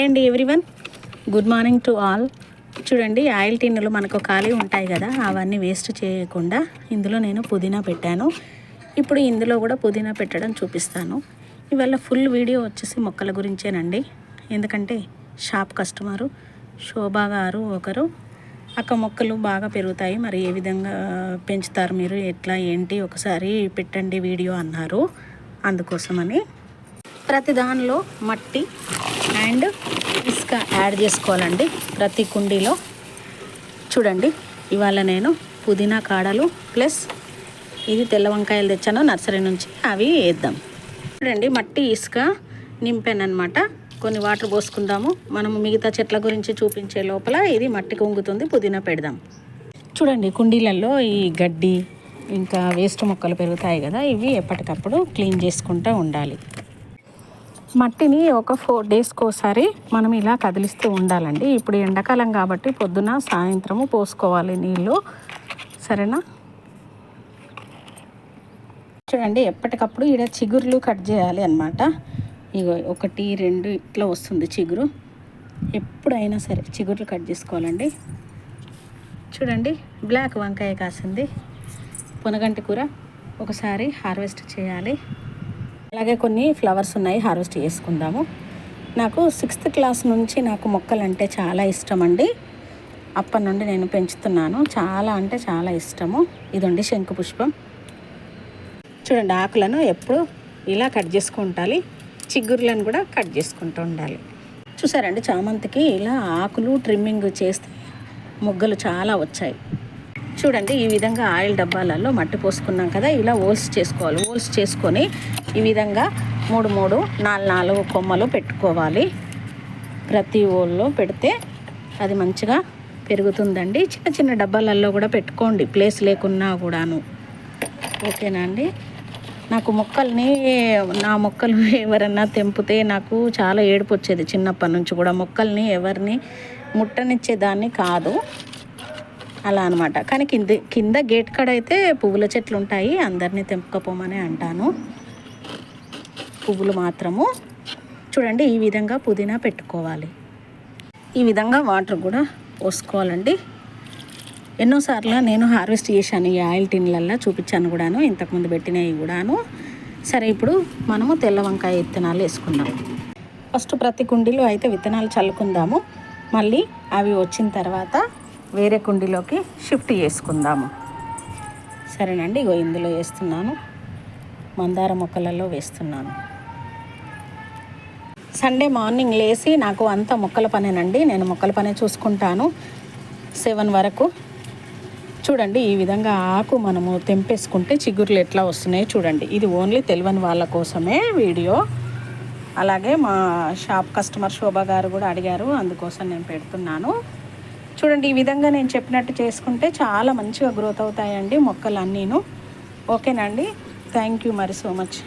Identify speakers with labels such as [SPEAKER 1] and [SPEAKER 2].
[SPEAKER 1] Hi అండి everyone, good morning to all. చూడండి, oil టిన్నులు మనకు ఖాళీ ఉంటాయి కదా, అవన్నీ వేస్ట్ చేయకుండా ఇందులో నేను పుదీనా పెట్టాను. ఇప్పుడు ఇందులో కూడా పుదీనా పెట్టడం చూపిస్తాను. ఇవాళ ఫుల్ వీడియో వచ్చేసి మొక్కల గురించేనండి. ఎందుకంటే షాప్ కస్టమరు శోభా గారు ఒకరు అక్క మొక్కలు బాగా పెరుగుతాయి, మరి ఏ విధంగా పెంచుతారు మీరు, ఎట్లా ఏంటి ఒకసారి పెట్టండి వీడియో అన్నారు. అందుకోసమని ప్రతి దానిలో మట్టి అండ్ ఇసుక యాడ్ చేసుకోవాలండి ప్రతి కుండీలో. చూడండి, ఇవాళ నేను పుదీనా కాడలు ప్లస్ ఇది తెల్ల వంకాయలు తెచ్చాను నర్సరీ నుంచి, అవి వేద్దాం. చూడండి, మట్టి ఇసుక నింపానమాట. కొన్ని వాటర్ పోసుకుందాము. మనము మిగతా చెట్ల గురించి చూపించే లోపల ఇది మట్టి కొంగుతుంది, పుదీనా పెడదాం. చూడండి, కుండీలలో ఈ గడ్డి ఇంకా వేస్ట్ మొక్కలు పెరుగుతాయి కదా, ఇవి ఎప్పటికప్పుడు క్లీన్ చేసుకుంటూ ఉండాలి. మట్టిని ఒక 4 డేస్కి ఒకసారి మనం ఇలా కదిలిస్తూ ఉండాలండి. ఇప్పుడు ఎండాకాలం కాబట్టి పొద్దున సాయంత్రము పోసుకోవాలి నీళ్ళు, సరేనా? చూడండి, ఎప్పటికప్పుడు ఇక్కడ చిగుర్లు కట్ చేయాలి అన్నమాట. ఇగో 1, 2 ఇట్లా వస్తుంది చిగురు. ఎప్పుడైనా సరే చిగుర్లు కట్ చేసుకోవాలండి. చూడండి, బ్లాక్ వంకాయ కాసింది. పొనగంటి కూర ఒకసారి హార్వెస్ట్ చేయాలి. అలాగే కొన్ని ఫ్లవర్స్ ఉన్నాయి, హార్వెస్ట్ చేసుకుందాము. నాకు 6th క్లాస్ నుంచి నాకు మొక్కలు అంటే చాలా ఇష్టం అండి. అప్పటి నుండి నేను పెంచుతున్నాను. చాలా అంటే చాలా ఇష్టము. ఇదండి శంకు పుష్పం. చూడండి, ఆకులను ఎప్పుడు ఇలా కట్ చేసుకుంటాలి, చిగుర్లను కూడా కట్ చేసుకుంటూ ఉండాలి. చూసారండి, చామంతికి ఇలా ఆకులు ట్రిమ్మింగ్ చేస్తే మొగ్గలు చాలా వచ్చాయి. చూడండి, ఈ విధంగా ఆయిల్ డబ్బాలలో మట్టి పోసుకున్నాం కదా, ఇలా ఓల్స్ చేసుకోవాలి. ఓల్స్ చేసుకొని ఈ విధంగా 3, 4 కొమ్మలు పెట్టుకోవాలి. ప్రతి ఓల్లో పెడితే అది మంచిగా పెరుగుతుందండి. చిన్న చిన్న డబ్బాలలో కూడా పెట్టుకోండి, ప్లేస్ లేకున్నా కూడాను. ఓకేనా అండి? నాకు నా మొక్కలు ఎవరన్నా తెంపితే నాకు చాలా ఏడుపు వచ్చేది. చిన్నప్పటి నుంచి కూడా మొక్కల్ని ఎవరిని ముట్టనిచ్చేదాన్ని కాదు, అలా అనమాట. కానీ కింద గేట్ కాడ అయితే పువ్వుల చెట్లు ఉంటాయి, అందరినీ తెంపకపోమని అంటాను. పువ్వులు మాత్రము. చూడండి, ఈ విధంగా పుదీనా పెట్టుకోవాలి. ఈ విధంగా వాటర్ కూడా పోసుకోవాలండి. ఎన్నోసార్లు నేను హార్వెస్ట్ చేశాను, ఈ ఆయిల్ టిన్లల్లో చూపించాను కూడాను, ఇంతకుముందు పెట్టినవి కూడాను. సరే, ఇప్పుడు మనము తెల్ల వంకాయ విత్తనాలు వేసుకుందాం. ఫస్ట్ ప్రతి కుండీలో అయితే విత్తనాలు చల్లుకుందాము. మళ్ళీ అవి వచ్చిన తర్వాత వేరే కుండీలోకి షిఫ్ట్ చేసుకుందాము, సరేనండి? ఇగో ఇందులో వేస్తున్నాను, మందార మొక్కలలో వేస్తున్నాను. సండే మార్నింగ్ లేచి నాకు అంత మొక్కల పనేనండి. నేను మొక్కల పనే చూసుకుంటాను 7 వరకు. చూడండి, ఈ విధంగా ఆకు మనము తెంపేసుకుంటే చిగుర్లు ఎట్లా వస్తున్నాయి చూడండి. ఇది ఓన్లీ తెలియని వాళ్ళ కోసమే వీడియో. అలాగే మా షాప్ కస్టమర్ శోభా గారు కూడా అడిగారు, అందుకోసం నేను పెడుతున్నాను. చూడండి, ఈ విధంగా నేను చెప్పినట్టు చేసుకుంటే చాలా మంచిగా గ్రోత్ అవుతాయండి మొక్కలు అన్నీను. ఓకేనండి? థ్యాంక్ యూ మరి సో మచ్.